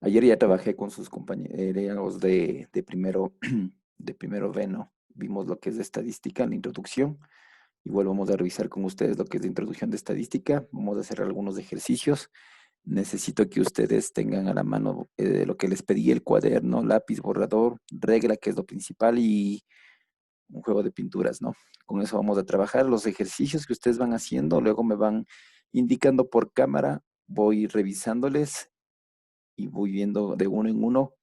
Ayer ya trabajé con sus compañeros de primero, de primero B, ¿no? Vimos lo que es de estadística en la introducción. Igual vamos a revisar con ustedes lo que es de introducción de estadística. Vamos a hacer algunos ejercicios. Necesito que ustedes tengan a la mano lo que les pedí, el cuaderno, lápiz, borrador, regla, que es lo principal, y un juego de pinturas, ¿no? Con eso vamos a trabajar. Los ejercicios que ustedes van haciendo, luego me van indicando por cámara, voy revisándoles y voy viendo de uno en uno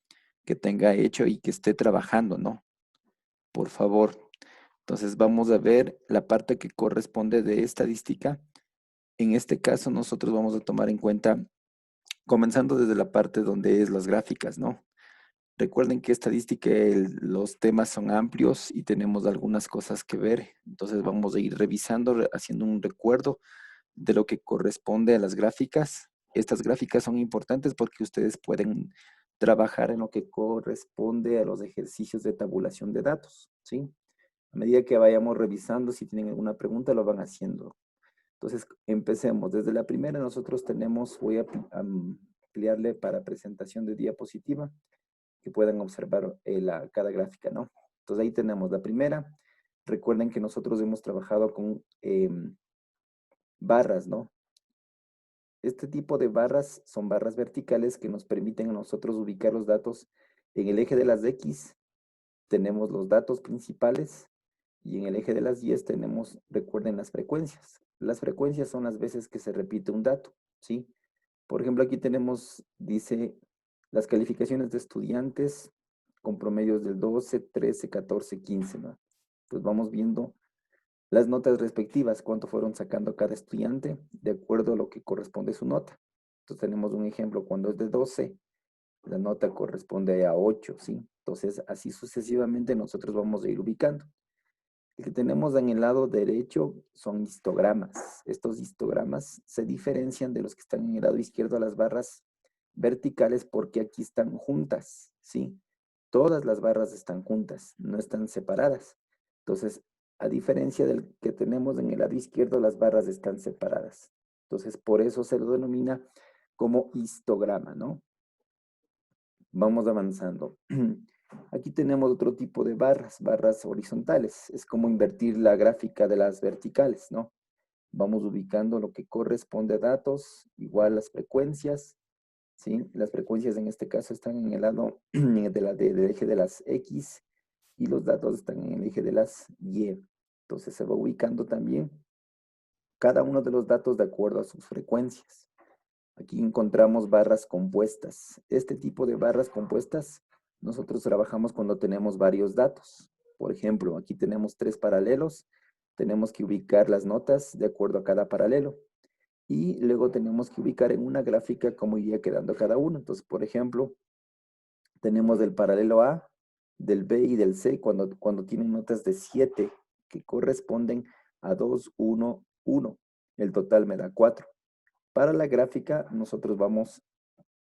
que tenga hecho y que esté trabajando, ¿no? Por favor. Entonces vamos a ver la parte que corresponde de estadística. En este caso nosotros vamos a tomar en cuenta, comenzando desde la parte donde es las gráficas, ¿no? Recuerden que estadística, los temas son amplios y tenemos algunas cosas que ver. Entonces vamos a ir revisando, haciendo un recuerdo de lo que corresponde a las gráficas. Estas gráficas son importantes porque ustedes pueden trabajar en lo que corresponde a los ejercicios de tabulación de datos, ¿sí? A medida que vayamos revisando, si tienen alguna pregunta, lo van haciendo. Entonces, empecemos. Desde la primera nosotros tenemos, voy a ampliarle para presentación de diapositiva, que puedan observar cada gráfica, ¿no? Entonces ahí tenemos la primera. Recuerden que nosotros hemos trabajado con barras, ¿no? Este tipo de barras son barras verticales que nos permiten a nosotros ubicar los datos en el eje de las X. Tenemos los datos principales y en el eje de las Y tenemos, recuerden, las frecuencias. Las frecuencias son las veces que se repite un dato, ¿sí? Por ejemplo, aquí tenemos, dice, las calificaciones de estudiantes con promedios del 12, 13, 14, 15, ¿no? Pues vamos viendo las notas respectivas, cuánto fueron sacando cada estudiante de acuerdo a lo que corresponde a su nota. Entonces tenemos un ejemplo, cuando es de 12, la nota corresponde a 8, ¿sí? Entonces así sucesivamente nosotros vamos a ir ubicando. El que tenemos en el lado derecho son histogramas. Estos histogramas se diferencian de los que están en el lado izquierdo, las barras verticales, porque aquí están juntas, ¿sí? Todas las barras están juntas, no están separadas. Entonces, a diferencia del que tenemos en el lado izquierdo, las barras están separadas. Entonces, por eso se lo denomina como histograma, ¿no? Vamos avanzando. Aquí tenemos otro tipo de barras, barras horizontales. Es como invertir la gráfica de las verticales, ¿no? Vamos ubicando lo que corresponde a datos, igual las frecuencias, ¿sí? Las frecuencias en este caso están en el lado del eje de las X y los datos están en el eje de las Y. Entonces se va ubicando también cada uno de los datos de acuerdo a sus frecuencias. Aquí encontramos barras compuestas. Este tipo de barras compuestas nosotros trabajamos cuando tenemos varios datos. Por ejemplo, aquí tenemos 3 paralelos. Tenemos que ubicar las notas de acuerdo a cada paralelo. Y luego tenemos que ubicar en una gráfica cómo iría quedando cada uno. Entonces, por ejemplo, tenemos del paralelo A, del B y del C cuando tienen notas de 7 que corresponden a 2, 1, 1. El total me da 4. Para la gráfica, nosotros vamos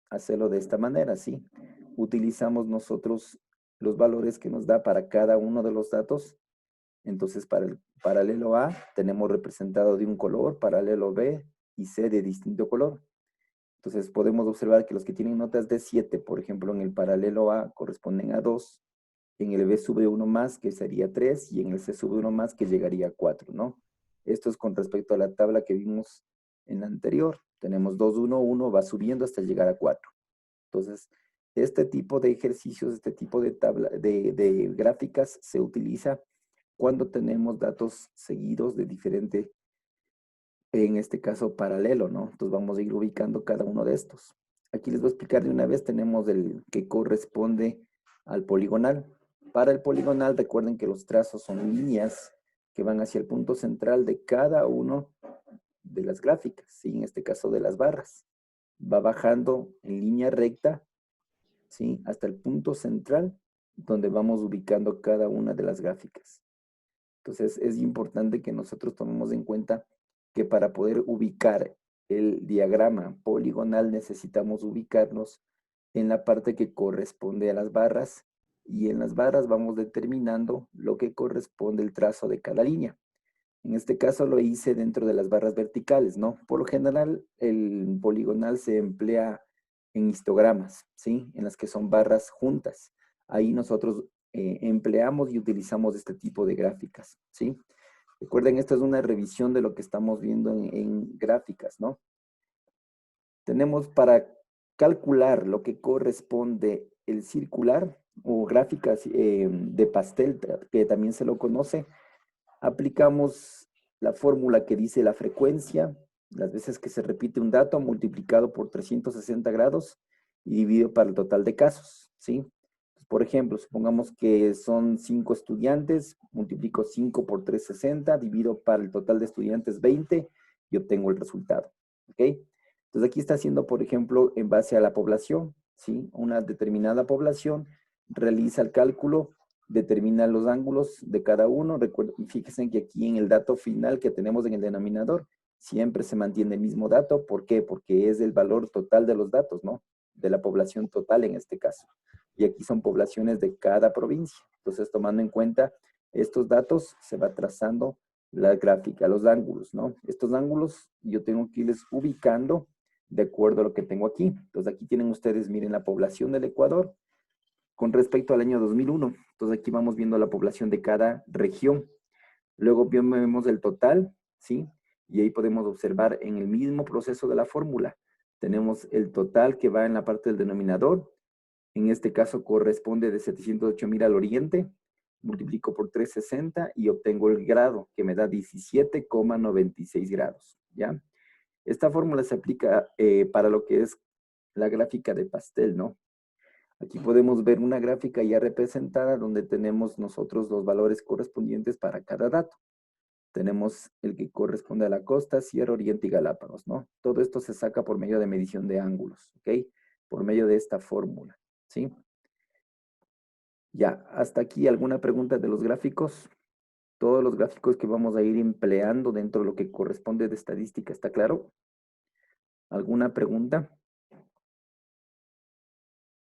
a hacerlo de esta manera, ¿sí? Utilizamos nosotros los valores que nos da para cada uno de los datos. Entonces, para el paralelo A, tenemos representado de un color, paralelo B y C de distinto color. Entonces, podemos observar que los que tienen notas de 7, por ejemplo, en el paralelo A corresponden a 2, en el B sube uno más, que sería 3, y en el C sube uno más, que llegaría a 4, ¿no? Esto es con respecto a la tabla que vimos en la anterior. Tenemos 2, 1, 1, va subiendo hasta llegar a 4. Entonces, este tipo de ejercicios, este tipo de tabla, de gráficas se utiliza cuando tenemos datos seguidos de diferente, en este caso paralelo, ¿no? Entonces vamos a ir ubicando cada uno de estos. Aquí les voy a explicar de una vez, tenemos el que corresponde al poligonal. Para el poligonal, recuerden que los trazos son líneas que van hacia el punto central de cada uno de las gráficas, ¿sí? En este caso de las barras. Va bajando en línea recta, ¿sí? Hasta el punto central, donde vamos ubicando cada una de las gráficas. Entonces, es importante que nosotros tomemos en cuenta que para poder ubicar el diagrama poligonal necesitamos ubicarnos en la parte que corresponde a las barras, y en las barras vamos determinando lo que corresponde el trazo de cada línea. En este caso lo hice dentro de las barras verticales, ¿no? Por lo general, el poligonal se emplea en histogramas, ¿sí? En las que son barras juntas. Ahí nosotros empleamos y utilizamos este tipo de gráficas, ¿sí? Recuerden, esta es una revisión de lo que estamos viendo en gráficas, ¿no? Tenemos para calcular lo que corresponde el circular o gráficas de pastel, que también se lo conoce, aplicamos la fórmula que dice la frecuencia, las veces que se repite un dato multiplicado por 360 grados y dividido para el total de casos, ¿sí? Por ejemplo, supongamos que son 5 estudiantes, multiplico 5 por 360, divido para el total de estudiantes 20 y obtengo el resultado, ¿ok? Entonces aquí está haciendo, por ejemplo, en base a la población, ¿sí? Una determinada población realiza el cálculo, determina los ángulos de cada uno. Recuerden, fíjense que aquí en el dato final que tenemos en el denominador, siempre se mantiene el mismo dato. ¿Por qué? Porque es el valor total de los datos, ¿no? De la población total en este caso. Y aquí son poblaciones de cada provincia. Entonces, tomando en cuenta estos datos, se va trazando la gráfica, los ángulos, ¿no? Estos ángulos yo tengo que irles ubicando de acuerdo a lo que tengo aquí. Entonces, aquí tienen ustedes, miren, la población del Ecuador con respecto al año 2001. Entonces, aquí vamos viendo la población de cada región. Luego vemos el total, ¿sí? Y ahí podemos observar en el mismo proceso de la fórmula. Tenemos el total que va en la parte del denominador. En este caso corresponde de 708,000 al oriente. Multiplico por 360 y obtengo el grado, que me da 17,96 grados, ¿ya? Esta fórmula se aplica para lo que es la gráfica de pastel, ¿no? Aquí podemos ver una gráfica ya representada donde tenemos nosotros los valores correspondientes para cada dato. Tenemos el que corresponde a la costa, Sierra, Oriente y Galápagos, ¿no? Todo esto se saca por medio de medición de ángulos, ¿ok? Por medio de esta fórmula, ¿sí? Ya, hasta aquí alguna pregunta de los gráficos. Todos los gráficos que vamos a ir empleando dentro de lo que corresponde de estadística, ¿está claro? ¿Alguna pregunta?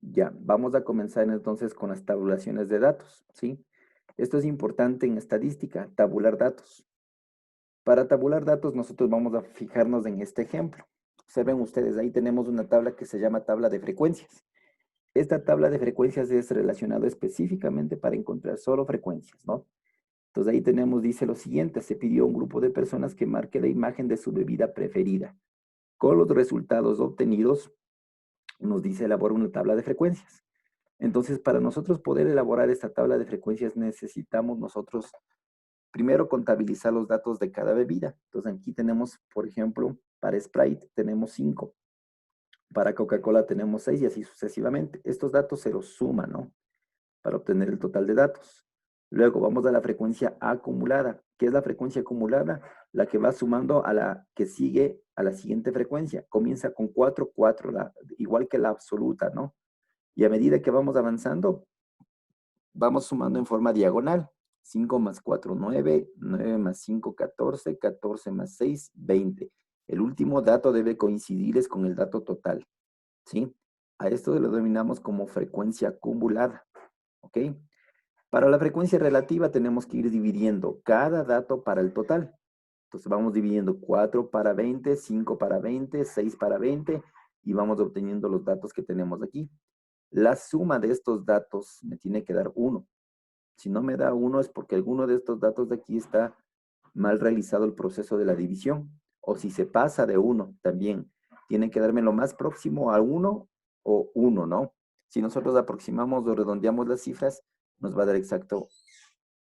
Ya, vamos a comenzar entonces con las tabulaciones de datos, ¿sí? Esto es importante en estadística, tabular datos. Para tabular datos nosotros vamos a fijarnos en este ejemplo. Observen ustedes, ahí tenemos una tabla que se llama tabla de frecuencias. Esta tabla de frecuencias es relacionada específicamente para encontrar solo frecuencias, ¿no? Entonces ahí tenemos, dice lo siguiente, se pidió a un grupo de personas que marque la imagen de su bebida preferida. Con los resultados obtenidos, nos dice elabora una tabla de frecuencias. Entonces, para nosotros poder elaborar esta tabla de frecuencias, necesitamos nosotros primero contabilizar los datos de cada bebida. Entonces, aquí tenemos, por ejemplo, para Sprite tenemos 5, para Coca-Cola tenemos 6 y así sucesivamente. Estos datos se los suman, ¿no? Para obtener el total de datos. Luego vamos a la frecuencia acumulada. ¿Qué es la frecuencia acumulada? La que va sumando a la que sigue a la siguiente frecuencia. Comienza con 4, 4, igual que la absoluta, ¿no? Y a medida que vamos avanzando, vamos sumando en forma diagonal. 5 más 4, 9, 9 más 5, 14, 14 más 6, 20. El último dato debe coincidir con el dato total, ¿sí? A esto lo denominamos como frecuencia acumulada, ¿ok? Para la frecuencia relativa tenemos que ir dividiendo cada dato para el total. Entonces vamos dividiendo 4 para 20, 5 para 20, 6 para 20 y vamos obteniendo los datos que tenemos aquí. La suma de estos datos me tiene que dar 1. Si no me da 1 es porque alguno de estos datos de aquí está mal realizado el proceso de la división. O si se pasa de 1 también, tiene que darme lo más próximo a 1 o 1, ¿no? Si nosotros aproximamos o redondeamos las cifras, nos va a dar exacto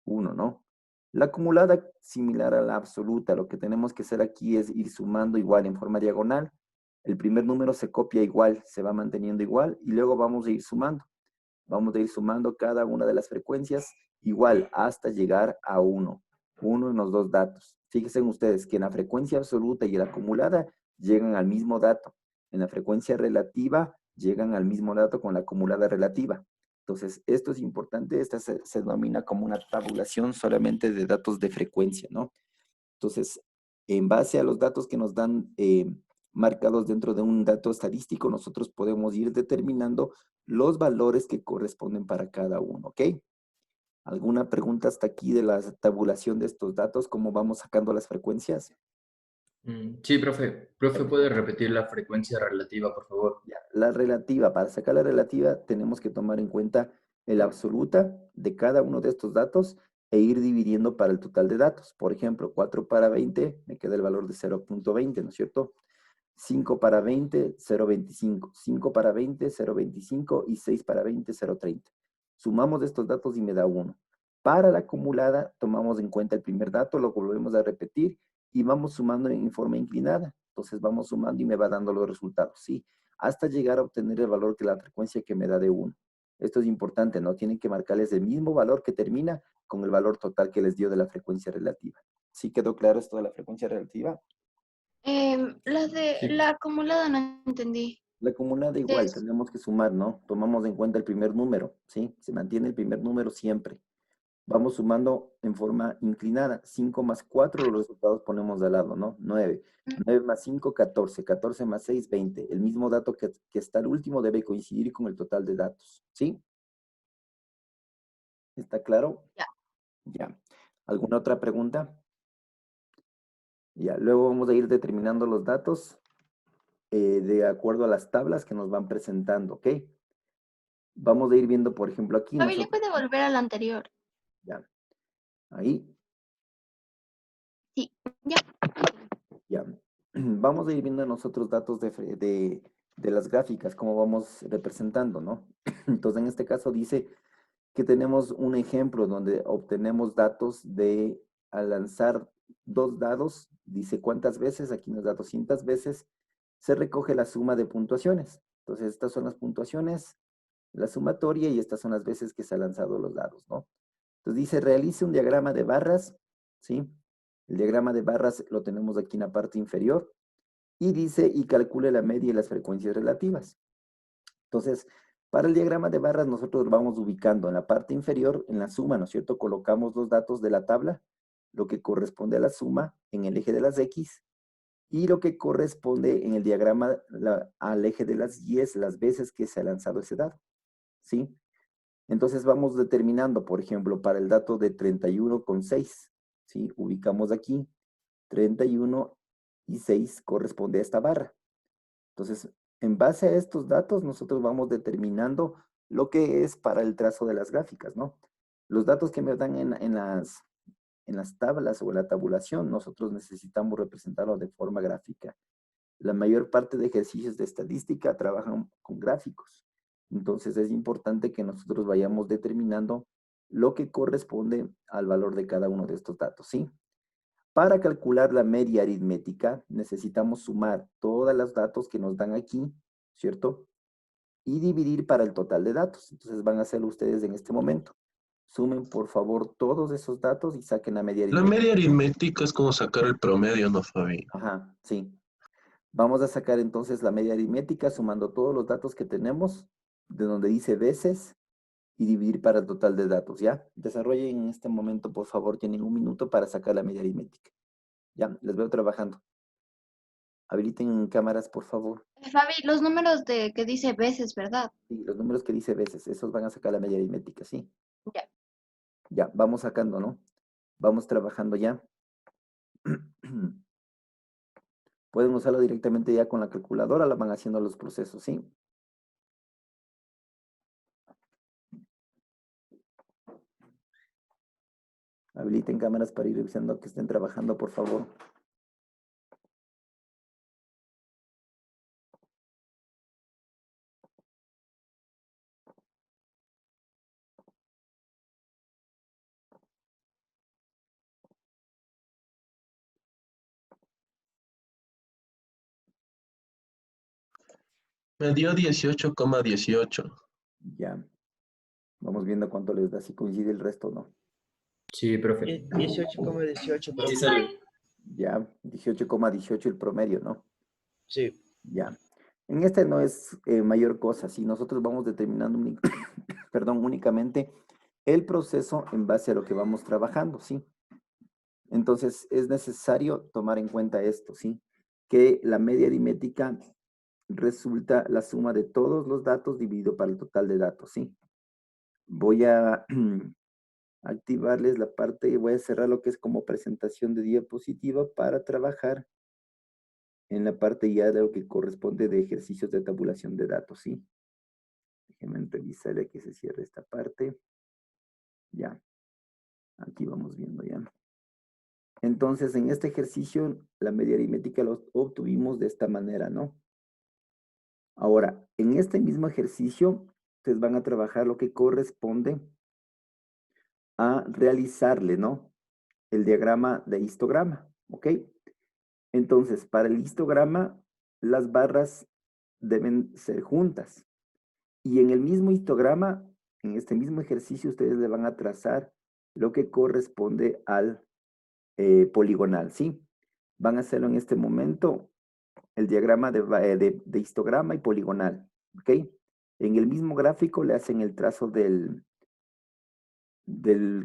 1, ¿no? La acumulada, similar a la absoluta, lo que tenemos que hacer aquí es ir sumando igual en forma diagonal. El primer número se copia igual, se va manteniendo igual y luego vamos a ir sumando. Vamos a ir sumando cada una de las frecuencias igual hasta llegar a 1. 1 en los dos datos. Fíjense ustedes que en la frecuencia absoluta y en la acumulada llegan al mismo dato. En la frecuencia relativa llegan al mismo dato con la acumulada relativa. Entonces, esto es importante. Esta se denomina como una tabulación solamente de datos de frecuencia, ¿no? Entonces, en base a los datos que nos dan marcados dentro de un dato estadístico, nosotros podemos ir determinando los valores que corresponden para cada uno, ¿ok? ¿Alguna pregunta hasta aquí de la tabulación de estos datos? ¿Cómo vamos sacando las frecuencias? Sí, profe. Profe, ¿puede Perfecto. repetir la frecuencia relativa, por favor? Ya. La relativa, para sacar la relativa tenemos que tomar en cuenta el absoluta de cada uno de estos datos e ir dividiendo para el total de datos. Por ejemplo, 4 para 20 me queda el valor de 0,20, ¿no es cierto? 5 para 20, 0,25. 5 para 20, 0,25 y 6 para 20, 0,30. Sumamos estos datos y me da 1. Para la acumulada, tomamos en cuenta el primer dato, lo volvemos a repetir y vamos sumando en forma inclinada. Entonces vamos sumando y me va dando los resultados, ¿sí? Hasta llegar a obtener el valor que la frecuencia que me da de 1. Esto es importante, ¿no? Tienen que marcarles el mismo valor que termina con el valor total que les dio de la frecuencia relativa. ¿Sí quedó claro esto de la frecuencia relativa? La de Sí. la acumulada no entendí. La acumulada igual, Es, tenemos que sumar, ¿no? Tomamos en cuenta el primer número, ¿sí? Se mantiene el primer número siempre. Vamos sumando en forma inclinada. 5 más 4, los resultados ponemos de al lado, ¿no? 9. 9 más 5, 14. 14 más 6, 20. El mismo dato que está al último debe coincidir con el total de datos, ¿sí? ¿Está claro? ya. Ya. ¿Alguna otra pregunta? Ya. Luego vamos a ir determinando los datos de acuerdo a las tablas que nos van presentando, ¿ok? Vamos a ir viendo, por ejemplo, aquí Fabi, ¿le nosotros, puede volver al anterior? ya, ahí, Sí, ya. ya. Vamos a ir viendo nosotros datos de las gráficas, cómo vamos representando, ¿no? Entonces, en este caso dice que tenemos un ejemplo donde obtenemos datos de, al lanzar dos dados, dice cuántas veces, aquí nos da 200 veces, se recoge la suma de puntuaciones. Entonces, estas son las puntuaciones, la sumatoria y estas son las veces que se han lanzado los dados, ¿no? Entonces dice, realice un diagrama de barras, ¿sí? El diagrama de barras lo tenemos aquí en la parte inferior y dice, y calcule la media y las frecuencias relativas. Entonces, para el diagrama de barras nosotros vamos ubicando en la parte inferior, en la suma, ¿no es cierto? Colocamos los datos de la tabla, lo que corresponde a la suma en el eje de las X y lo que corresponde en el diagrama al eje de las Y es las veces que se ha lanzado ese dado, ¿sí? Entonces vamos determinando, por ejemplo, para el dato de 31,6, ¿sí? Ubicamos aquí 31 y 6 corresponde a esta barra. Entonces, en base a estos datos, nosotros vamos determinando lo que es para el trazo de las gráficas, ¿no? Los datos que me dan en las tablas o en la tabulación, nosotros necesitamos representarlos de forma gráfica. La mayor parte de ejercicios de estadística trabajan con gráficos. Entonces es importante que nosotros vayamos determinando lo que corresponde al valor de cada uno de estos datos, ¿sí? Para calcular la media aritmética necesitamos sumar todos los datos que nos dan aquí, ¿cierto? Y dividir para el total de datos. Entonces van a hacerlo ustedes en este momento. Sumen por favor todos esos datos y saquen la media La aritmética. media aritmética es como sacar el promedio, ¿no, Fabi? Ajá, sí. Vamos a sacar entonces la media aritmética sumando todos los datos que tenemos, de donde dice veces, y dividir para el total de datos, ¿ya? Desarrollen en este momento, por favor, tienen 1 minuto para sacar la media aritmética. Ya, les veo trabajando. Habiliten cámaras, por favor. Fabi, los números de que dice veces, ¿verdad? Sí, los números que dice veces, esos van a sacar la media aritmética, ¿sí? Ya. Ya, vamos sacando, ¿no? Vamos trabajando ya. Pueden usarlo directamente ya con la calculadora, la van haciendo los procesos, ¿sí? Habiliten cámaras para ir revisando que estén trabajando, por favor. Me dio 18,18. Ya, vamos viendo cuánto les da, si coincide el resto o no. Sí, profe. 18,18, Sí profe. sale. Ya, 18,18 el promedio, ¿no? Sí. Ya. En este no es mayor cosa, si nosotros vamos determinando, perdón, únicamente el proceso en base a lo que vamos trabajando, ¿sí? Entonces es necesario tomar en cuenta esto, ¿sí? Que la media aritmética resulta la suma de todos los datos dividido para el total de datos, ¿sí? Voy a activarles la parte y voy a cerrar lo que es como presentación de diapositiva para trabajar en la parte ya de lo que corresponde de ejercicios de tabulación de datos, ¿sí? Déjenme revisar que se cierre esta parte. Ya, aquí vamos viendo ya. Entonces, en este ejercicio, la media aritmética lo obtuvimos de esta manera, ¿no? Ahora, en este mismo ejercicio, ustedes van a trabajar lo que corresponde a realizarle, ¿no? El diagrama de histograma, ¿ok? Entonces, para el histograma, las barras deben ser juntas. Y en el mismo histograma, en este mismo ejercicio, ustedes le van a trazar lo que corresponde al poligonal, ¿sí? Van a hacerlo en este momento, el diagrama de histograma y poligonal, ¿ok? En el mismo gráfico le hacen el trazo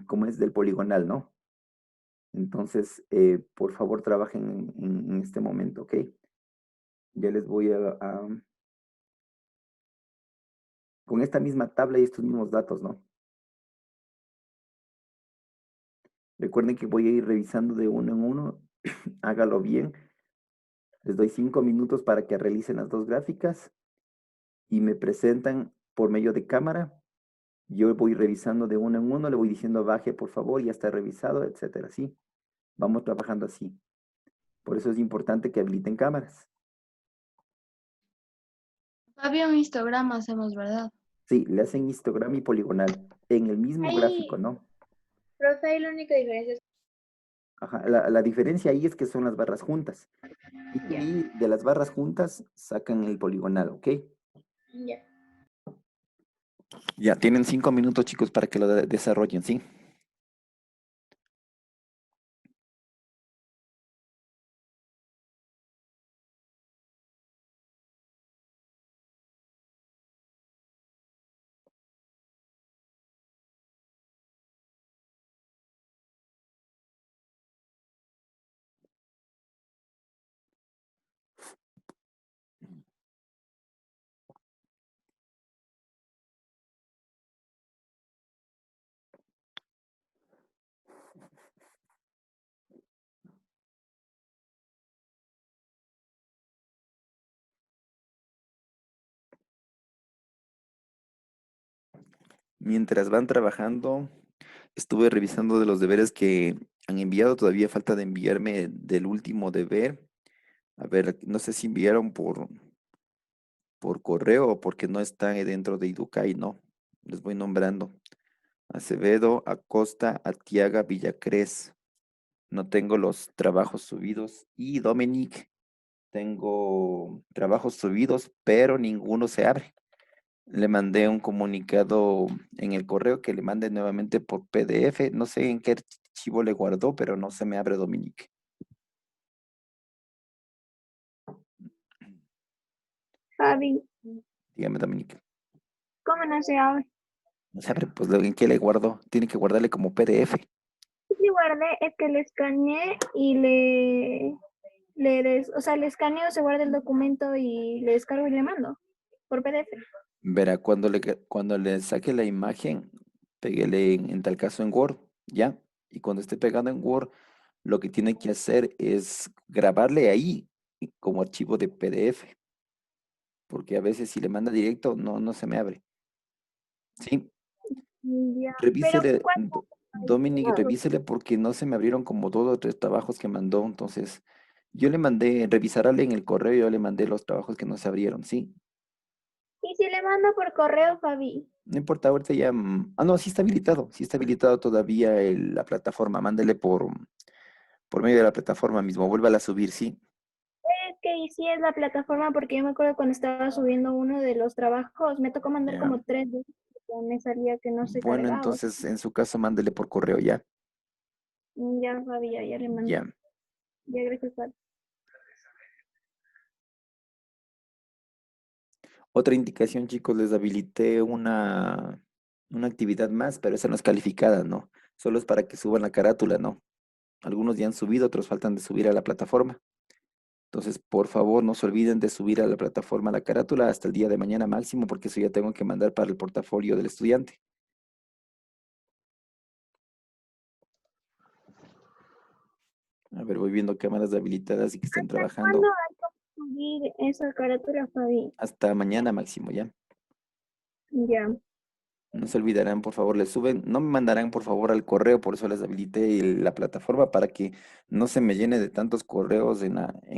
¿cómo es? Del poligonal, ¿no? Entonces, por favor, trabajen en este momento, ¿ok? Ya les voy con esta misma tabla y estos mismos datos, ¿no? Recuerden que voy a ir revisando de uno en uno. Hágalo bien. Les doy 5 minutos para que realicen las dos gráficas y me presentan por medio de cámara. Yo voy revisando de uno en uno, le voy diciendo baje por favor, ya está revisado, etcétera, ¿sí? Vamos trabajando así. Por eso es importante que habiliten cámaras. Había un histograma, hacemos, ¿verdad? Sí, le hacen histograma y poligonal en el mismo gráfico, ¿no? Profe, ahí la única diferencia es Ajá, la diferencia ahí es que son las barras juntas. Y de las barras juntas sacan el poligonal, ¿ok? ya. Ya, tienen 5 minutos, chicos, para que lo desarrollen, ¿sí? Mientras van trabajando, estuve revisando de los deberes que han enviado. Todavía falta de enviarme del último deber. A ver, no sé si enviaron por correo o porque no están dentro de Iducay, ¿no? Les voy nombrando. Acevedo, Acosta, Atiaga, Villacrés. No tengo los trabajos subidos. Y Dominic, tengo trabajos subidos, pero ninguno se abre. Le mandé un comunicado en el correo que le mande nuevamente por PDF. No sé en qué archivo le guardó, pero no se me abre Dominic. Fabi, Dígame, Dominic. ¿cómo no se abre? No se abre, pues ¿en qué le guardó? Tiene que guardarle como PDF. Sí guardé, es que le escaneé y o sea, le escaneo, se guarda el documento y le descargo y le mando por PDF. Verá, cuando le saque la imagen, péguele en tal caso en Word, ¿ya? Y cuando esté pegando en Word, lo que tiene que hacer es grabarle ahí como archivo de PDF, porque a veces si le manda directo, no se me abre. ¿Sí? Ya, pero Revísele, ¿cuánto? Dominic, revísele porque no se me abrieron como 2 o 3 trabajos que mandó. Entonces, yo le mandé, revisarle en el correo, yo le mandé los trabajos que no se abrieron, ¿sí? ¿Y si le mando por correo, Fabi? No importa, ahorita ya. No, sí está habilitado todavía la plataforma. Mándele por medio de la plataforma mismo, vuélvala a subir, ¿sí? Es que y sí es la plataforma porque yo me acuerdo cuando estaba subiendo uno de los trabajos, me tocó mandar Ya. como 3 veces, porque me salía que no se Bueno, cargaba. entonces en su caso, mándele por correo, ¿ya? Ya, Fabi, ya le mandé. Ya. Ya, gracias, Fabi. Otra indicación, chicos, les habilité una actividad más, pero esa no es calificada, ¿no? Solo es para que suban la carátula, ¿no? Algunos ya han subido, otros faltan de subir a la plataforma. Entonces, por favor, no se olviden de subir a la plataforma la carátula hasta el día de mañana máximo, porque eso ya tengo que mandar para el portafolio del estudiante. A ver, voy viendo cámaras habilitadas y que estén ¿Cuándo trabajando. hay subir esa carátula, Fabi. Hasta mañana máximo, ¿ya? Ya. No se olvidarán, por favor, les suben, no me mandarán por favor al correo, por eso les habilité la plataforma para que no se me llene de tantos correos en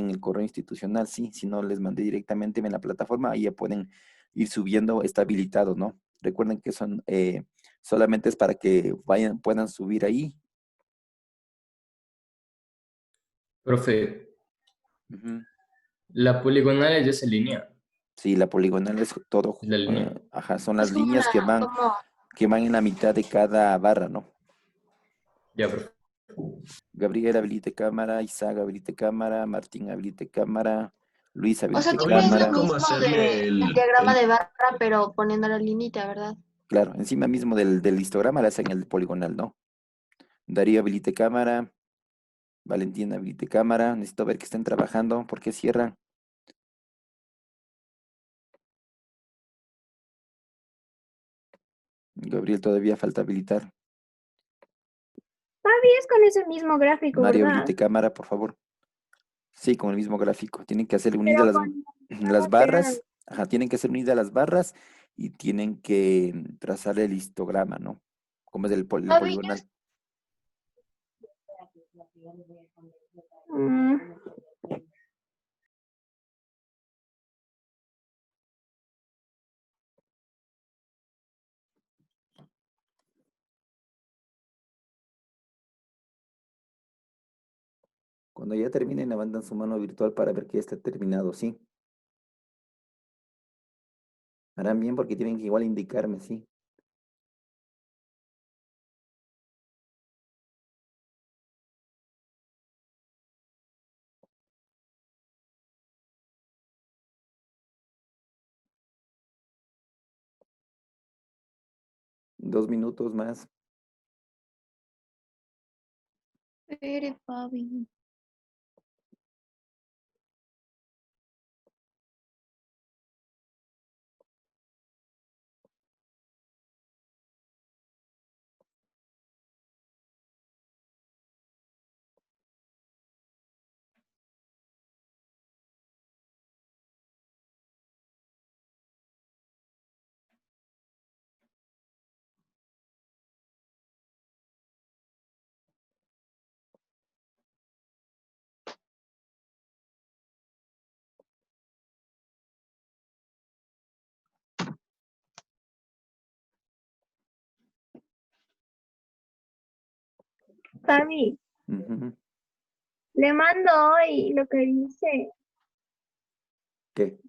el correo institucional, sí, si no les mandé directamente en la plataforma, ahí ya pueden ir subiendo, está habilitado, ¿no? Recuerden que son, solamente es para que vayan, puedan subir ahí. Profe, Ujú. la poligonal ya se línea. Sí, la poligonal es todo, La línea. ajá, son Es las como líneas que van en la mitad de cada barra, ¿no? Ya, profe. Gabriel habilite cámara, Isaac habilite cámara, Martín habilite cámara, Luis O sea, habilite Profe, también es no lo sé cámara. cómo mismo hacerle del diagrama de barra, pero poniendo la linita, ¿verdad? Claro, encima mismo del histograma le hacen el poligonal, ¿no? Darío habilite cámara, Valentina habilite cámara, necesito ver que estén trabajando, ¿por qué cierran? Gabriel todavía falta habilitar. Fabi es con ese mismo gráfico, Mario ¿verdad? habilite cámara, por favor. Sí, con el mismo gráfico. Tienen que hacer unidas Pero con las pegado. barras, ajá, tienen que hacer unidas las barras y tienen que trazar el histograma, ¿no? Como es el Fabi, poligonal. Mm, Cuando ya terminen, levantan su mano virtual para ver que ya está terminado, ¿sí? Harán bien porque tienen que igual indicarme, ¿sí? Dos minutos más. espere, Fabi. Fabi, Ujú. le mando hoy lo que dice ¿Qué?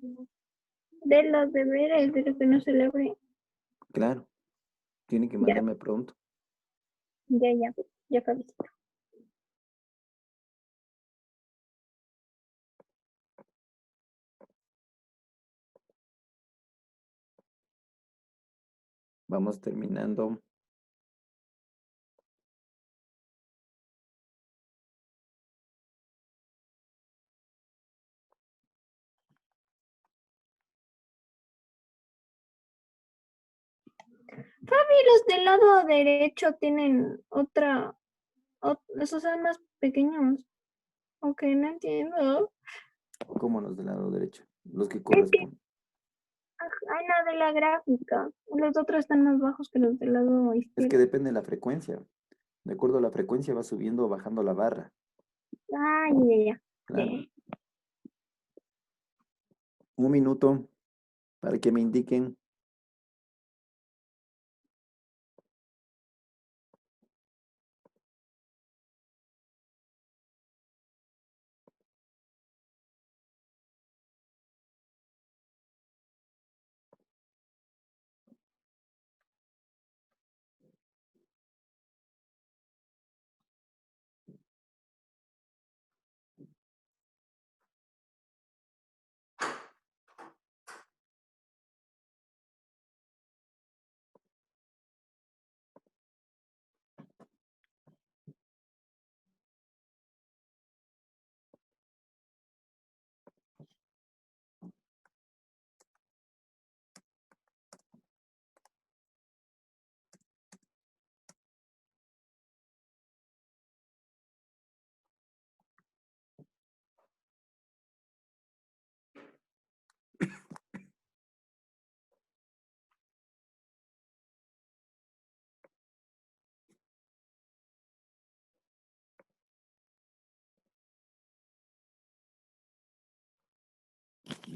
de los deberes, de lo que no celebre. Claro, tienen que Ya, mandarme pronto. ya, Fabi. Vamos terminando. Fabi, los del lado derecho tienen esos son más pequeños. Ok, no entiendo. ¿Cómo los del lado derecho? Los que Es que, corresponden. ay, no, de la gráfica. Los otros están más bajos que los del lado Es que izquierdo. depende de la frecuencia. De acuerdo a la frecuencia va subiendo o bajando la barra. Ay, ya. Claro. Un minuto para que me indiquen.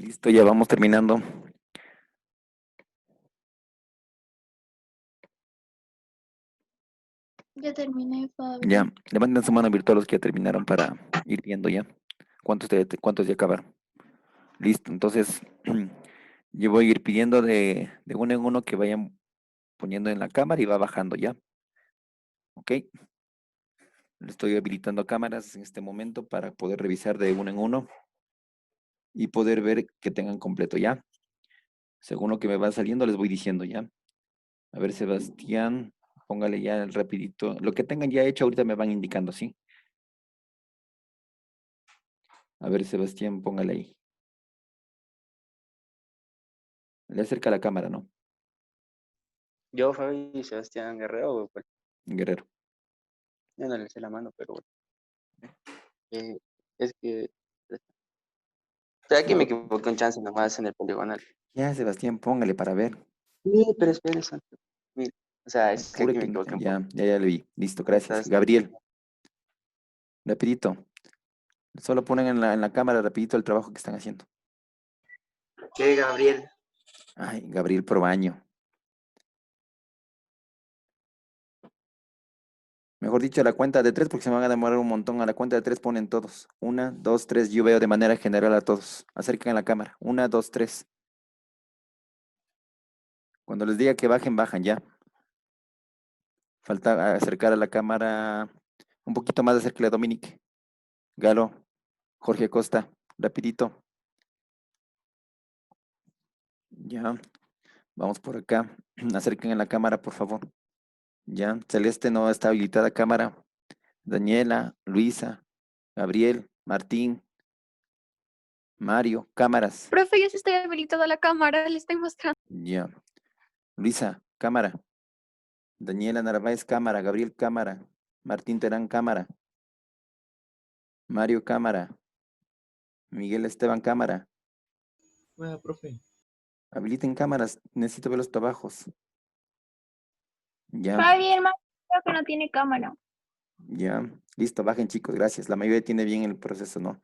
Listo, ya vamos terminando. Ya terminé, Fabi. Ya, levanten su mano virtual los que ya terminaron para ir viendo ya. ¿Cuántos ya acabaron? Listo, entonces yo voy a ir pidiendo de uno en uno que vayan poniendo en la cámara y va bajando ya. ¿Ok? Le estoy habilitando cámaras en este momento para poder revisar de uno en uno y poder ver que tengan completo ya. Según lo que me va saliendo, les voy diciendo ya. A ver, Sebastián, póngale ya el rapidito. Lo que tengan ya hecho ahorita me van indicando, ¿sí? A ver, Sebastián, póngale ahí. Le acerca la cámara, ¿no? Yo, Fabi y Sebastián Guerrero, pues Guerrero. yo no le sé la mano, pero bueno. Eh, es que. O sea, que me equivoqué un chance nomás en el poligonal. Ya, Sebastián, póngale para ver. Sí, pero espere, Santo. Mira, o sea, es que Pure aquí me que equivoqué un poco. ya le vi. Listo, gracias. Entonces, Gabriel, rapidito. Solo ponen en la cámara rapidito el trabajo que están haciendo. ¿Qué, Gabriel? Ay, Gabriel Probaño. Mejor dicho, a la cuenta de 3, porque se me van a demorar un montón. A la cuenta de 3 ponen todos. 1, 2, 3. Yo veo de manera general a todos. Acerquen la cámara. 1, 2, 3. Cuando les diga que bajen, bajan ya. Falta acercar a la cámara un poquito más, acérquele a Dominic. Galo, Jorge Costa, rapidito. Ya, vamos por acá. Acerquen a la cámara, por favor. Ya, Celeste no está habilitada cámara. Daniela, Luisa, Gabriel, Martín, Mario, cámaras. Profe, ya se está habilitada la cámara, le estoy mostrando. Ya. Luisa, cámara. Daniela Narváez, cámara. Gabriel, cámara. Martín Terán, cámara. Mario, cámara. Miguel Esteban, cámara. Bueno, profe. Habiliten cámaras. Necesito ver los trabajos. Ya, Fabi, hermano, creo que no tiene cámara. ya. Listo, bajen chicos, gracias. La mayoría tiene bien el proceso, ¿no?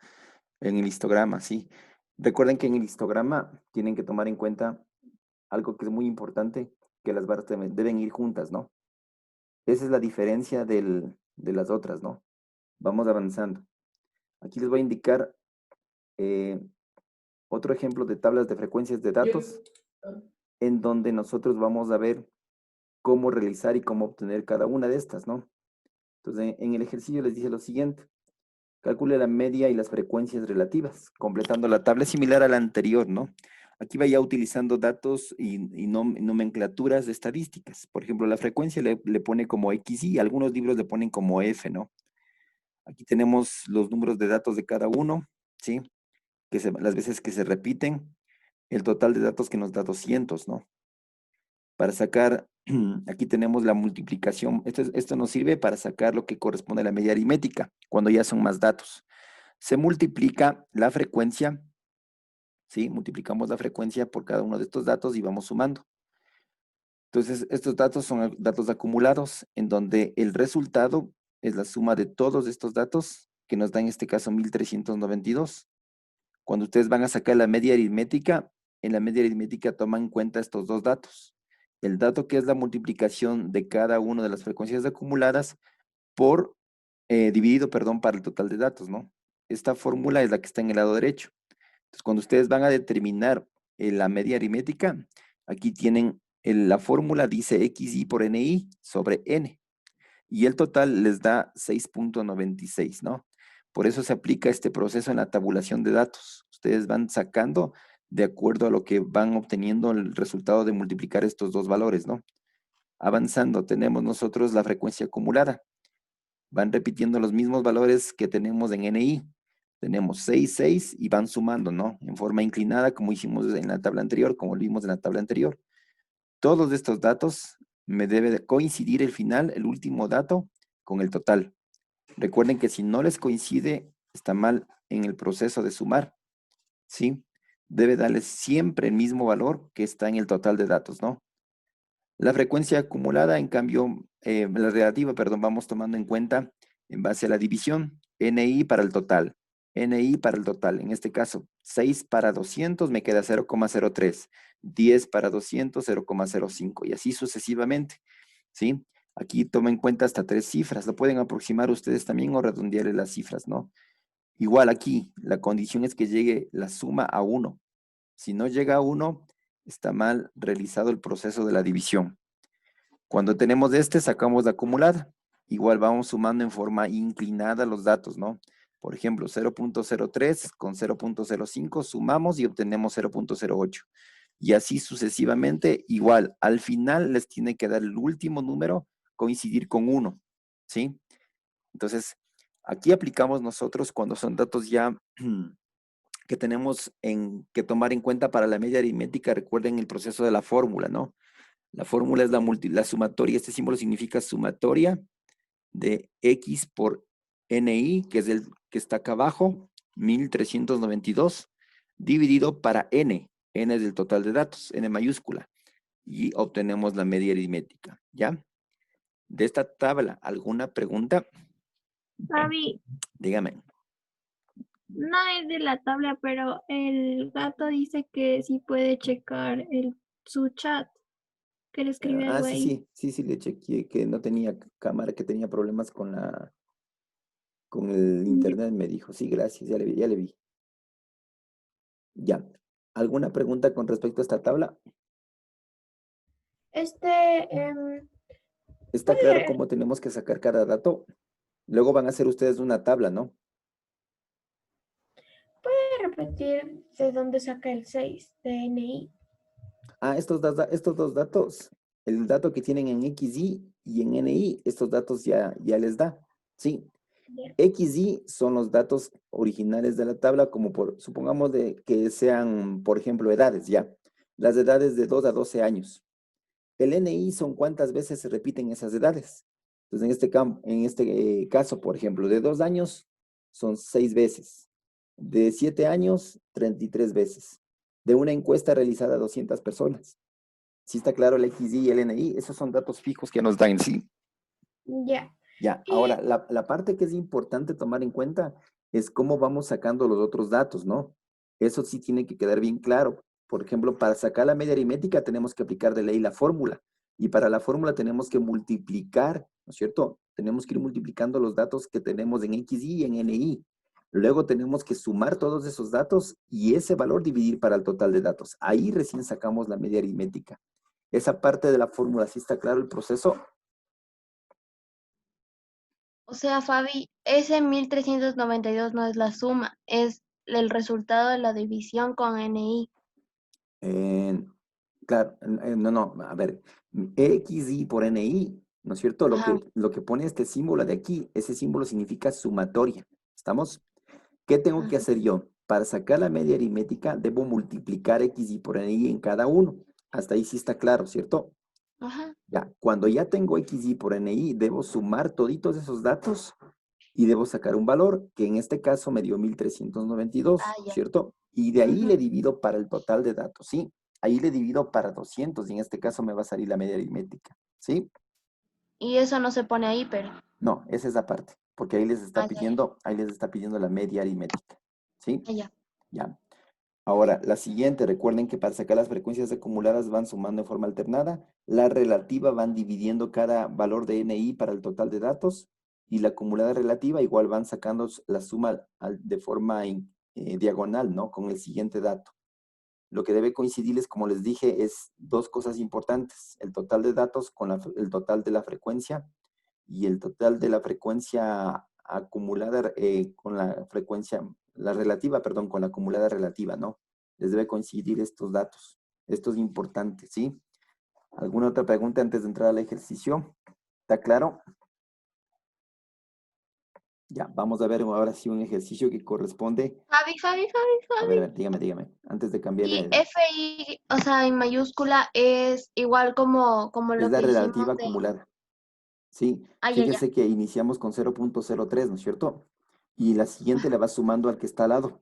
En el histograma, sí. Recuerden que en el histograma tienen que tomar en cuenta algo que es muy importante, que las barras deben ir juntas, ¿no? Esa es la diferencia de las otras, ¿no? Vamos avanzando. Aquí les voy a indicar otro ejemplo de tablas de frecuencias de datos, en donde nosotros vamos a ver cómo realizar y cómo obtener cada una de estas, ¿no? Entonces, en el ejercicio les dije lo siguiente. Calcule la media y las frecuencias relativas, completando la tabla similar a la anterior, ¿no? Aquí vaya utilizando datos y nomenclaturas de estadísticas. Por ejemplo, la frecuencia le pone como XY, algunos libros le ponen como F, ¿no? Aquí tenemos los números de datos de cada uno, ¿sí? Las veces que se repiten, el total de datos que nos da 200, ¿no? Para sacar, aquí tenemos la multiplicación. Esto nos sirve para sacar lo que corresponde a la media aritmética, cuando ya son más datos. Se multiplica la frecuencia, ¿sí? Multiplicamos la frecuencia por cada uno de estos datos y vamos sumando. Entonces, estos datos son datos acumulados, en donde el resultado es la suma de todos estos datos, que nos da en este caso 1392. Cuando ustedes van a sacar la media aritmética, en la media aritmética toman en cuenta estos dos datos. El dato que es la multiplicación de cada una de las frecuencias acumuladas por dividido, perdón, para el total de datos, ¿no? Esta fórmula es la que está en el lado derecho. Entonces, cuando ustedes van a determinar la media aritmética, aquí tienen la fórmula, dice XY por NI sobre N. Y el total les da 6.96, ¿no? Por eso se aplica este proceso en la tabulación de datos. Ustedes van sacando de acuerdo a lo que van obteniendo el resultado de multiplicar estos dos valores, ¿no? Avanzando, tenemos nosotros la frecuencia acumulada. Van repitiendo los mismos valores que tenemos en NI. Tenemos 6, 6 y van sumando, ¿no? En forma inclinada, como hicimos en la tabla anterior, como lo vimos en la tabla anterior. Todos estos datos me debe de coincidir el final, el último dato, con el total. Recuerden que si no les coincide, está mal en el proceso de sumar, ¿sí? Debe darles siempre el mismo valor que está en el total de datos, ¿no? La frecuencia acumulada, en cambio, la relativa, perdón, vamos tomando en cuenta en base a la división, NI para el total. NI para el total. En este caso, 6 para 200 me queda 0,03. 10 para 200, 0,05. Y así sucesivamente. ¿Sí? Aquí tomen en cuenta hasta 3 cifras. Lo pueden aproximar ustedes también o redondearle las cifras, ¿no? Igual aquí, la condición es que llegue la suma a 1. Si no llega a 1, está mal realizado el proceso de la división. Cuando tenemos sacamos la acumulada. Igual vamos sumando en forma inclinada los datos, ¿no? Por ejemplo, 0.03 con 0.05 sumamos y obtenemos 0.08. Y así sucesivamente, igual, al final les tiene que dar el último número, coincidir con 1, ¿sí? Entonces, aquí aplicamos nosotros cuando son datos ya que tenemos que tomar en cuenta para la media aritmética. Recuerden el proceso de la fórmula, ¿no? La fórmula es la sumatoria. Este símbolo significa sumatoria de X por NI, que es el que está acá abajo, 1392, dividido para N. N es el total de datos, N mayúscula. Y obtenemos la media aritmética, ¿ya? De esta tabla, ¿alguna pregunta? Fabi, Dígame. no es de la tabla, pero el gato dice que sí puede checar su chat, que le escribe algo ahí. Sí, le chequeé que no tenía cámara, que tenía problemas con el internet, me dijo. Sí, gracias, ya le vi. Ya. ¿Alguna pregunta con respecto a esta tabla? ¿Está claro cómo tenemos que sacar cada dato? Luego van a hacer ustedes una tabla, ¿no? ¿Puede repetir de dónde saca el 6 de NI? Ah, estos dos datos, el dato que tienen en XY y en NI, estos datos ya les da, ¿sí? Ya. XY son los datos originales de la tabla, como supongamos que sean, por ejemplo, edades, ya. Las edades de 2 a 12 años. El NI son cuántas veces se repiten esas edades. Entonces, en este caso, por ejemplo, de 2 años son 6 veces. De 7 años, 33 veces. De una encuesta realizada a 200 personas. ¿Sí está claro el XY y el NI? Esos son datos fijos que nos dan, ¿sí? Ya. Ya, ahora, la parte que es importante tomar en cuenta es cómo vamos sacando los otros datos, ¿no? Eso sí tiene que quedar bien claro. Por ejemplo, para sacar la media aritmética tenemos que aplicar de ley la fórmula. Y para la fórmula tenemos que multiplicar, ¿no es cierto? Tenemos que ir multiplicando los datos que tenemos en XY y en NI. Luego tenemos que sumar todos esos datos y ese valor dividir para el total de datos. Ahí recién sacamos la media aritmética. Esa parte de la fórmula, ¿sí está claro el proceso? O sea, Fabi, ese 1392 no es la suma, es el resultado de la división con NI. Claro, no, a ver, XY por NI, ¿no es cierto? Ajá. Lo que pone este símbolo de aquí, ese símbolo significa sumatoria, ¿estamos? ¿Qué tengo que Ajá. hacer yo? Para sacar la media aritmética, debo multiplicar XY por NI en cada uno. Hasta ahí sí está claro, ¿cierto? Ajá. Ya, cuando ya tengo XY por NI, debo sumar toditos esos datos y debo sacar un valor, que en este caso me dio 1392, Ah, ya. ¿cierto? Y de ahí Ujú. le divido para el total de datos, ¿sí? Ahí le divido para 200 y en este caso me va a salir la media aritmética, ¿sí? Y eso no se pone ahí, pero. No, esa es la parte, porque ahí les está Ah, ya, ya. pidiendo la media aritmética, ¿sí? Ah, ya. Ya. Ahora, la siguiente, recuerden que para sacar las frecuencias acumuladas van sumando en forma alternada, la relativa van dividiendo cada valor de NI para el total de datos, y la acumulada relativa igual van sacando la suma de forma diagonal, ¿no? Con el siguiente dato. Lo que debe coincidirles, como les dije, es dos cosas importantes, el total de datos con el total de la frecuencia, y el total de la frecuencia acumulada con la frecuencia, la relativa, perdón, con la acumulada relativa, ¿no? Les debe coincidir estos datos. Esto es importante, ¿sí? ¿Alguna otra pregunta antes de entrar al ejercicio? ¿Está claro? Ya, vamos a ver ahora sí un ejercicio que corresponde. Fabi. A ver, dígame, antes de cambiarle. Y FI, o sea, en mayúscula es igual como Es lo la que hicimos relativa de. acumulada. Sí, Ah, ya, ya. fíjese que iniciamos con 0.03, ¿no es cierto? Y la siguiente le va sumando al que está al lado,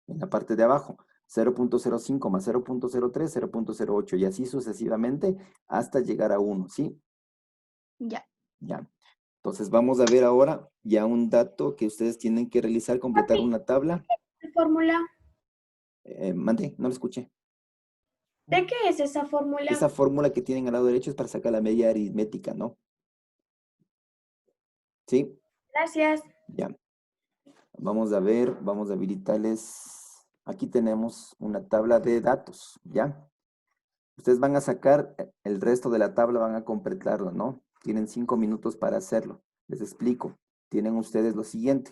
en la parte de abajo. 0.05 más 0.03, 0.08 y así sucesivamente hasta llegar a 1, ¿sí? Ya. Ya. Entonces vamos a ver ahora ya un dato que ustedes tienen que realizar, completar una tabla. ¿La fórmula? Mande, no lo escuché. ¿De qué es esa fórmula? Esa fórmula que tienen al lado derecho es para sacar la media aritmética, ¿no? ¿Sí? Gracias. Ya. Vamos a ver, vamos a habilitarles. Aquí tenemos una tabla de datos, ¿ya? Ustedes van a sacar el resto de la tabla, van a completarlo, ¿no? Tienen 5 minutos para hacerlo. Les explico. Tienen ustedes lo siguiente.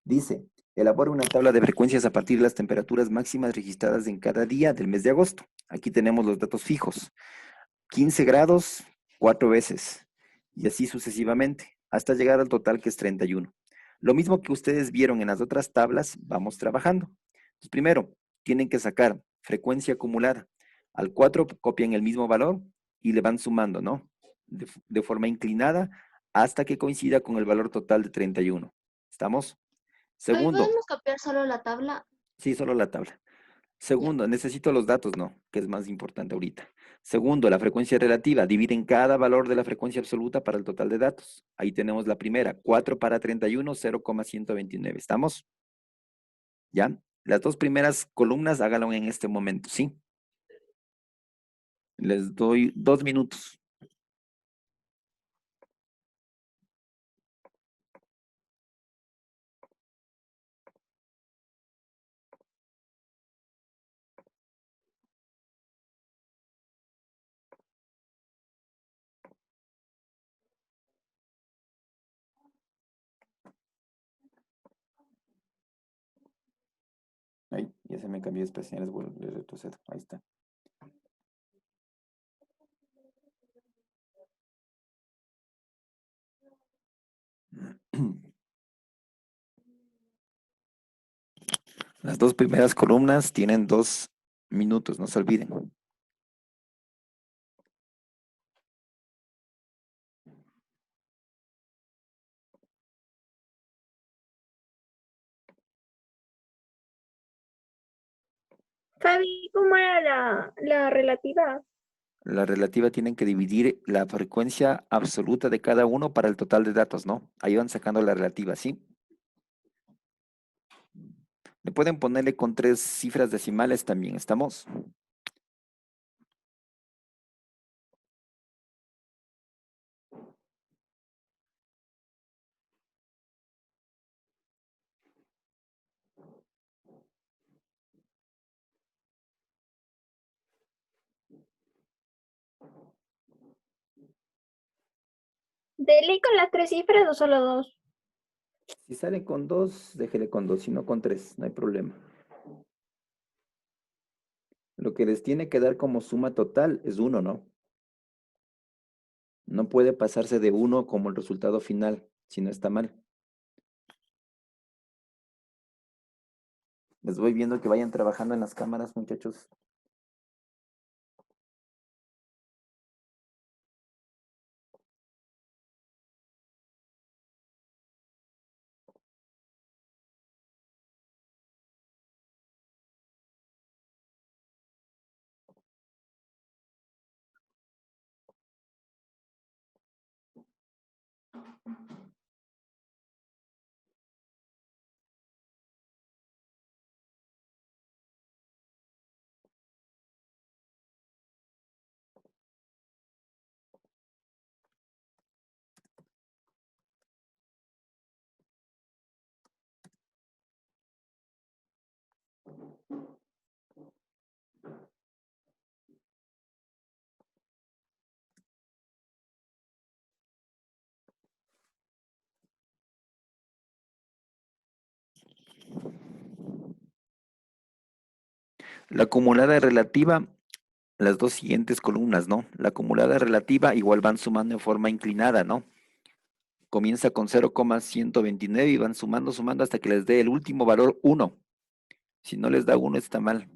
Dice, elabora una tabla de frecuencias a partir de las temperaturas máximas registradas en cada día del mes de agosto. Aquí tenemos los datos fijos. 15 grados, 4 veces. Y así sucesivamente, hasta llegar al total que es 31. Lo mismo que ustedes vieron en las otras tablas, vamos trabajando. Entonces, primero, tienen que sacar frecuencia acumulada. Al 4 copian el mismo valor y le van sumando, ¿no? De forma inclinada hasta que coincida con el valor total de 31. ¿Estamos? Profe, Segundo, ¿podemos copiar solo la tabla? sí, solo la tabla. Segundo, necesito los datos, ¿no? Que es más importante ahorita. Segundo, la frecuencia relativa. Dividen cada valor de la frecuencia absoluta para el total de datos. Ahí tenemos la primera, 4 para 31, 0,129. ¿Estamos? ¿Ya? Las dos primeras columnas háganlo en este momento, ¿sí? Les doy 2 minutos. Ahí, ya se me cambió de expresiones, le retrocedo. Ahí está. Las dos primeras columnas tienen 2 minutos, no se olviden. Fabi, ¿cómo era la relativa? La relativa tienen que dividir la frecuencia absoluta de cada uno para el total de datos, ¿no? Ahí van sacando la relativa, ¿sí? Le pueden ponerle con 3 cifras decimales también, ¿estamos? ¿De ley con las 3 cifras o solo 2? Si sale con 2, déjele con 2, si no con 3, no hay problema. Lo que les tiene que dar como suma total es 1, ¿no? No puede pasarse de 1 como el resultado final, si no está mal. Les voy viendo que vayan trabajando en las cámaras, muchachos. La acumulada relativa, las dos siguientes columnas, ¿no? La acumulada relativa igual van sumando en forma inclinada, ¿no? Comienza con 0,129 y van sumando, sumando hasta que les dé el último valor 1. Si no les da 1 está mal.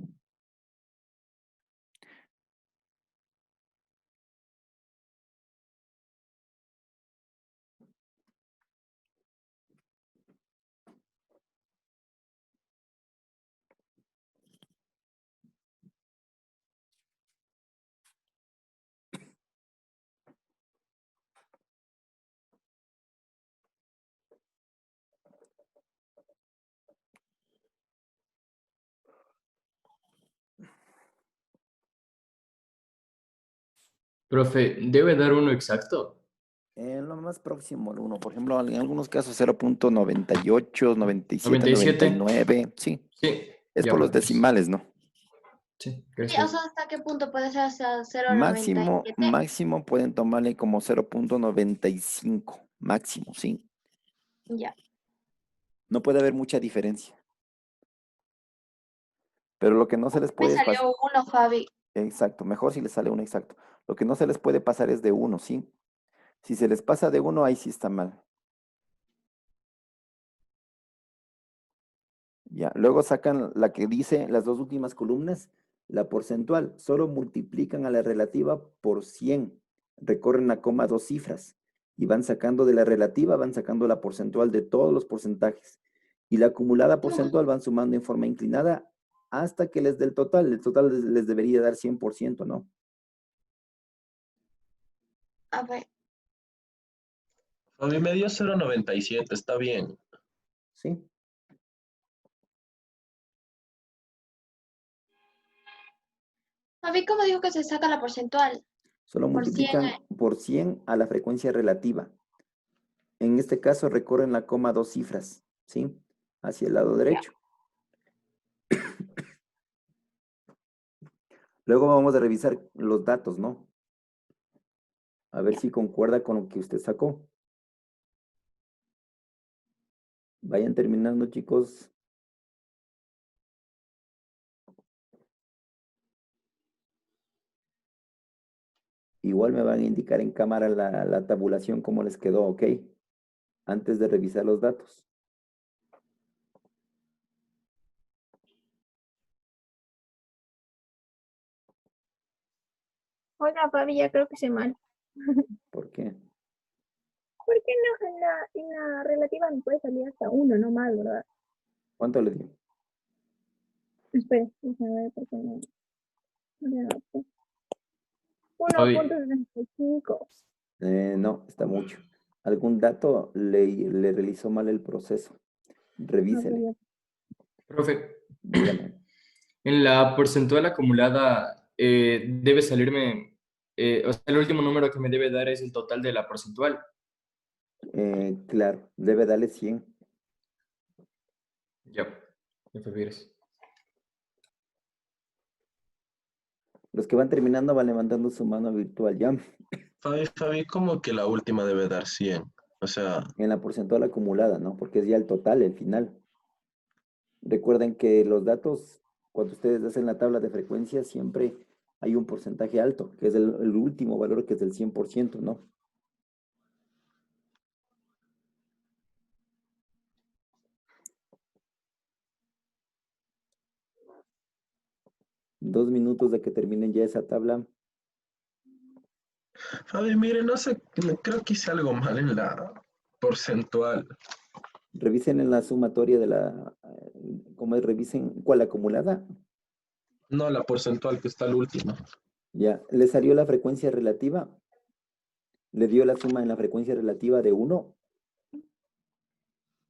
Profe, ¿debe dar uno exacto? En lo más próximo al 1, por ejemplo, en algunos casos 0.98, 97, 97. 99, sí. Sí. Es Ya, por los profe. decimales, ¿no? Sí, Sí, o gracias. sea, ¿hasta qué punto puede ser hasta Máximo, 0.97? máximo pueden tomarle como 0.95, máximo, sí. Ya. No puede haber mucha diferencia. Pero lo que no se les Me puede pasar, salió uno, Fabi. exacto, mejor si les sale uno exacto. Lo que no se les puede pasar es de 1, ¿sí? Si se les pasa de 1, ahí sí está mal. Ya, luego sacan la que dice las dos últimas columnas, la porcentual, solo multiplican a la relativa por 100, recorren a coma 2 cifras y van sacando de la relativa, van sacando la porcentual de todos los porcentajes y la acumulada porcentual van sumando en forma inclinada hasta que les dé el total les debería dar 100%, ¿no? A ver, A mí me dio 0.97, está bien. ¿Sí? Fabi, ¿cómo dijo que se saca la porcentual? Solo Por 100. multiplican por 100 a la frecuencia relativa. En este caso recorren la coma 2 cifras, ¿sí? Hacia el lado derecho. Luego vamos a revisar los datos, ¿no? A ver si concuerda con lo que usted sacó. Vayan terminando, chicos. Igual me van a indicar en cámara la tabulación cómo les quedó, ¿ok? Antes de revisar los datos. Oiga, Fabi, ya creo que hice mal. ¿Por qué? ¿Por qué no en la relativa me puede salir hasta 1, no más, verdad? ¿Cuánto le dio? Espera, déjame ver por qué no le anoté. Fabi, 1.75. No, está mucho. Algún dato le realizó mal el proceso. Revísele. profe, Dígame. en la porcentual acumulada debe salirme, o sea, el último número que me debe dar es el total de la porcentual. Claro, debe darle 100. Ya, ya prefieres. Los que van terminando van levantando su mano virtual ya. Fabi, como que la última debe dar 100. O sea, En la porcentual acumulada, ¿no? Porque es ya el total, el final. Recuerden que los datos, cuando ustedes hacen la tabla de frecuencia, siempre hay un porcentaje alto, que es el último valor, que es del 100%, ¿no? Dos minutos de que terminen ya esa tabla. Fabi, mire, no sé, creo que hice algo mal en la porcentual. Revisen en la sumatoria de ¿cómo es? Revisen, ¿cuál acumulada? No, la porcentual que está al último. Ya, ¿le salió la frecuencia relativa? ¿Le dio la suma en la frecuencia relativa de 1?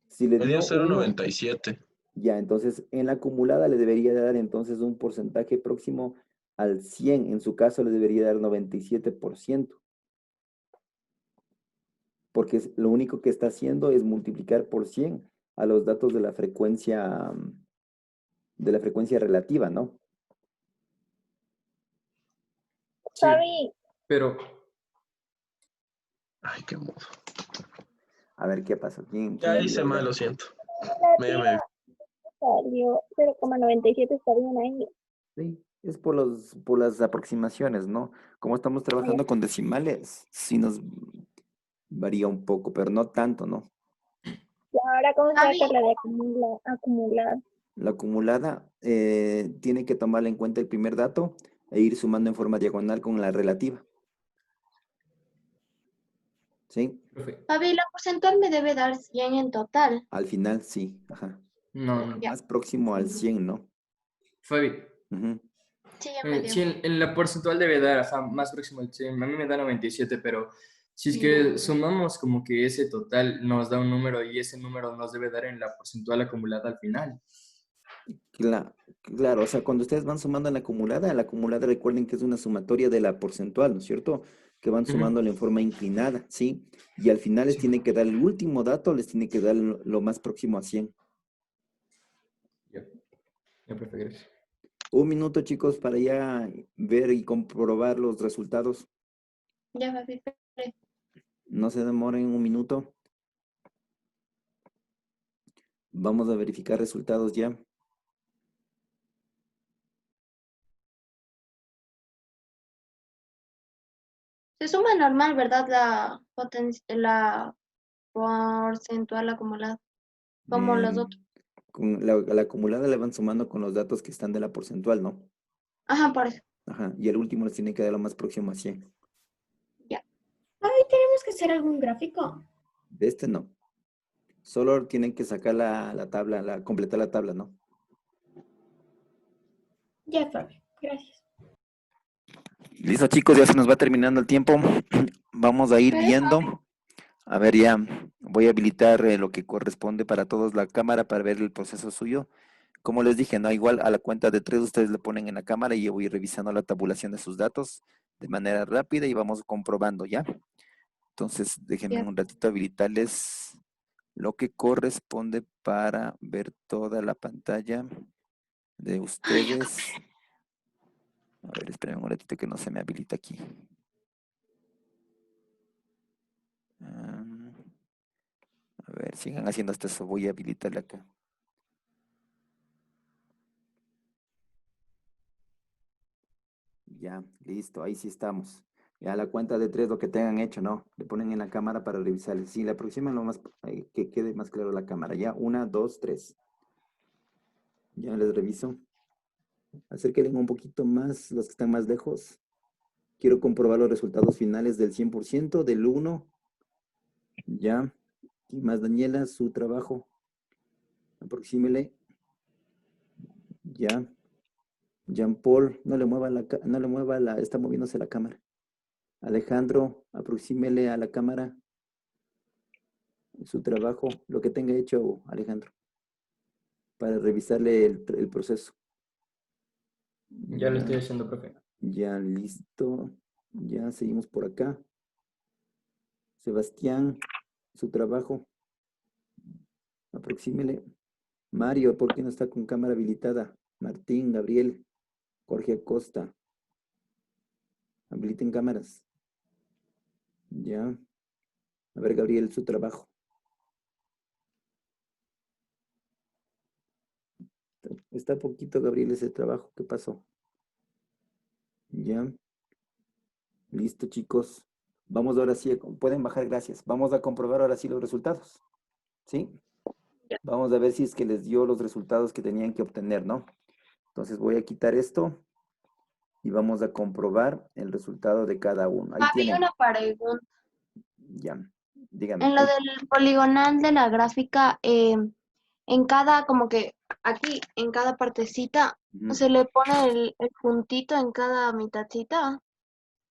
Si le Me dio dio 1, 0.97. ya, entonces en la acumulada le debería dar entonces un porcentaje próximo al 100. En su caso le debería dar 97%. Porque lo único que está haciendo es multiplicar por 100 a los datos de la frecuencia relativa, ¿no? Sí, Fabi, pero Ay, qué mudo. A ver qué pasa. ¿Quién Ya envió hice mal, ya? lo siento. relativa salió 0.97, está bien ahí. Sí, es por las aproximaciones, ¿no? Como estamos trabajando con decimales, sí nos varía un poco, pero no tanto, ¿no? Y ahora, ¿cómo se Fabi, saca la de acumular? La acumulada tiene que tomarla en cuenta el primer dato e ir sumando en forma diagonal con la relativa. ¿Sí? profe, Fabi, la porcentual me debe dar 100 en total. Al final sí, ajá. no. Ya. Más próximo al 100, ¿no? Fabi, Ujú. Sí, ya me dio. sí, en la porcentual debe dar, ajá, más próximo al 100. A mí me da 97, pero si es que sumamos como que ese total nos da un número y ese número nos debe dar en la porcentual acumulada al final. Claro, o sea, cuando ustedes van sumando en la acumulada recuerden que es una sumatoria de la porcentual, ¿no es cierto? Que van Ujú, sumándola en forma inclinada, ¿sí? Y al final les sí, tiene que dar el último dato, les tiene que dar lo más próximo a 100. ya, ya, profe, gracias. Un minuto, chicos, para ya ver y comprobar los resultados. Ya, Fabi, espere. No se demoren un minuto. Vamos a verificar resultados ya. Se suma normal, ¿verdad? La porcentual acumulada, como los Eh, otros. con la acumulada le van sumando con los datos que están de la porcentual, ¿no? Ajá, por eso. Ajá, y el último les tiene que dar lo más próximo a 100. Ya. Ay, tenemos que hacer algún gráfico. De este no. Solo tienen que sacar la tabla, completar la tabla, ¿no? Ya, Fabi. Gracias. Listo, chicos, ya se nos va terminando el tiempo. Vamos a ir ¿Qué? viendo. A ver, ya voy a habilitar lo que corresponde para todos la cámara para ver el proceso suyo. Como les dije, no, igual a la cuenta de 3 ustedes le ponen en la cámara y yo voy revisando la tabulación de sus datos de manera rápida y vamos comprobando, ¿ya? Entonces, déjenme Ya. un ratito habilitarles lo que corresponde para ver toda la pantalla de ustedes. A ver, esperen un ratito que no se me habilita aquí. A ver, sigan haciendo hasta eso. Voy a habilitarle acá. Ya, listo, ahí sí estamos. Ya a la cuenta de 3 lo que tengan hecho, ¿no? Le ponen en la cámara para revisarles. Sí, la próxima lo más, que quede más claro la cámara. Ya, 1, 2, 3. Ya les reviso. Acérquenle un poquito más los que están más lejos. Quiero comprobar los resultados finales del 100%, del 1. Ya. Y más Daniela, su trabajo. Aproxímele. Ya. Jean Paul, no le mueva está moviéndose la cámara. Alejandro, aproxímele a la cámara su trabajo, lo que tenga hecho Alejandro, para revisarle el proceso. Ya lo estoy haciendo, profe. Ya listo. Ya seguimos por acá. Sebastián, su trabajo. Aproxímele. Mario, ¿por qué no está con cámara habilitada? Martín, Gabriel, Jorge Acosta. Habiliten cámaras. Ya. A ver, Gabriel, su trabajo. Está poquito, Gabriel, ese trabajo. ¿Qué pasó? Ya. Listo, chicos. Vamos ahora sí, pueden bajar, gracias. Vamos a comprobar ahora sí los resultados. ¿Sí? Vamos a ver si es que les dio los resultados que tenían que obtener, ¿no? Entonces voy a quitar esto y vamos a comprobar el resultado de cada uno. Ahí Había tienen. una pregunta. Ya, dígame. En lo del poligonal de la gráfica, en cada, como que aquí, en cada partecita, Ujú. se le pone el puntito en cada mitadcita.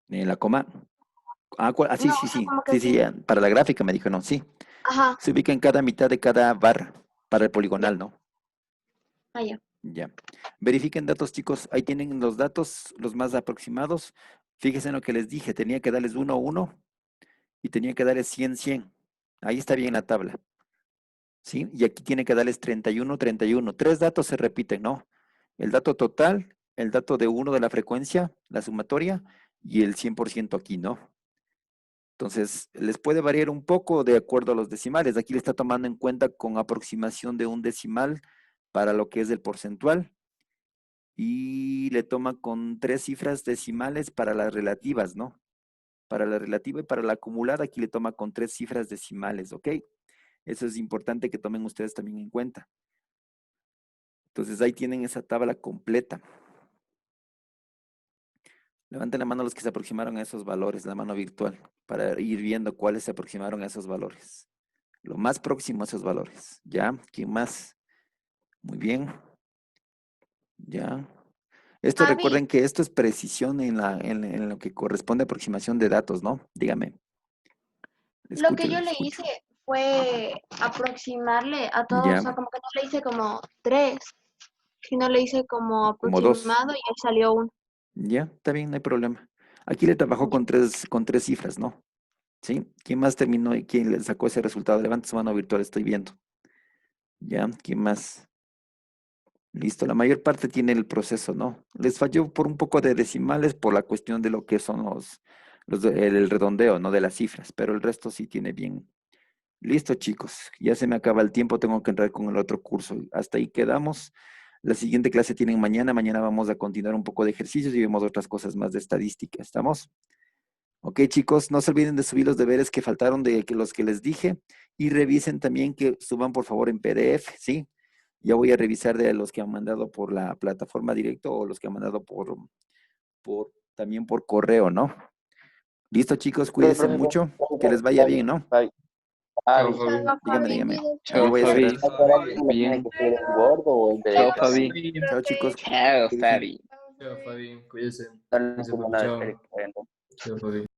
La coma. Sí, No, sí, o sea, sí. como que Sí, sí, sí. ya. Para la gráfica me dijo, no, sí. Ajá, Se ubica en cada mitad de cada barra para el poligonal, ¿no? allá. Ya. Verifiquen datos, chicos. Ahí tienen los datos, los más aproximados. Fíjense en lo que les dije. Tenía que darles 1, 1 y tenía que darles 100, 100. Ahí está bien la tabla. ¿Sí? Y aquí tiene que darles 31, 31. 3 datos se repiten, ¿no? El dato total, el dato de 1 de la frecuencia, la sumatoria, y el 100% aquí, ¿no? Entonces, les puede variar un poco de acuerdo a los decimales. Aquí le está tomando en cuenta con aproximación de un decimal para lo que es el porcentual. Y le toma con 3 cifras decimales para las relativas, ¿no? Para la relativa y para la acumulada, aquí le toma con 3 cifras decimales, ¿ok? Eso es importante que tomen ustedes también en cuenta. Entonces ahí tienen esa tabla completa. Levanten la mano los que se aproximaron a esos valores, la mano virtual, para ir viendo cuáles se aproximaron a esos valores. Lo más próximo a esos valores. ¿Ya? ¿Quién más? Muy bien. ¿Ya? Esto Javi, recuerden que esto es precisión en lo que corresponde a aproximación de datos, ¿no? Dígame. Le lo escucho, que yo le le escucho. hice fue aproximarle a todos, o Ya. sea, como que no le hice como 3, Si no le hice como Como 2. aproximado y ahí salió 1. Ya, está bien, no hay problema. Aquí le trabajó con tres cifras, ¿no? ¿Sí? ¿Quién más terminó y quién le sacó ese resultado? Levante su mano virtual, estoy viendo. Ya, ¿quién más? Listo, la mayor parte tiene el proceso, ¿no? Les falló por un poco de decimales por la cuestión de lo que son el redondeo, ¿no? De las cifras, pero el resto sí tiene bien. Listo, chicos, ya se me acaba el tiempo, tengo que entrar con el otro curso. Hasta ahí quedamos. La siguiente clase tienen mañana. Mañana vamos a continuar un poco de ejercicios y vemos otras cosas más de estadística. ¿Estamos? Ok, chicos, no se olviden de subir los deberes que faltaron de los que les dije y revisen también que suban por favor en PDF, ¿sí? Ya voy a revisar de los que han mandado por la plataforma directo o los que han mandado también por correo, ¿no? Listo, chicos, cuídense mucho, que les vaya bien, ¿no? Chao, Fabi. Dígame. Yo Chao, voy a Fabi. cerrar. Bien. Chao, Chao, Fabi. Chao, chicos. Chao, Cuídense. Fabi. Chao, Fabi. Cuídense. Dale Cuídense, su mano de chao. Eric, Chao, Fabi.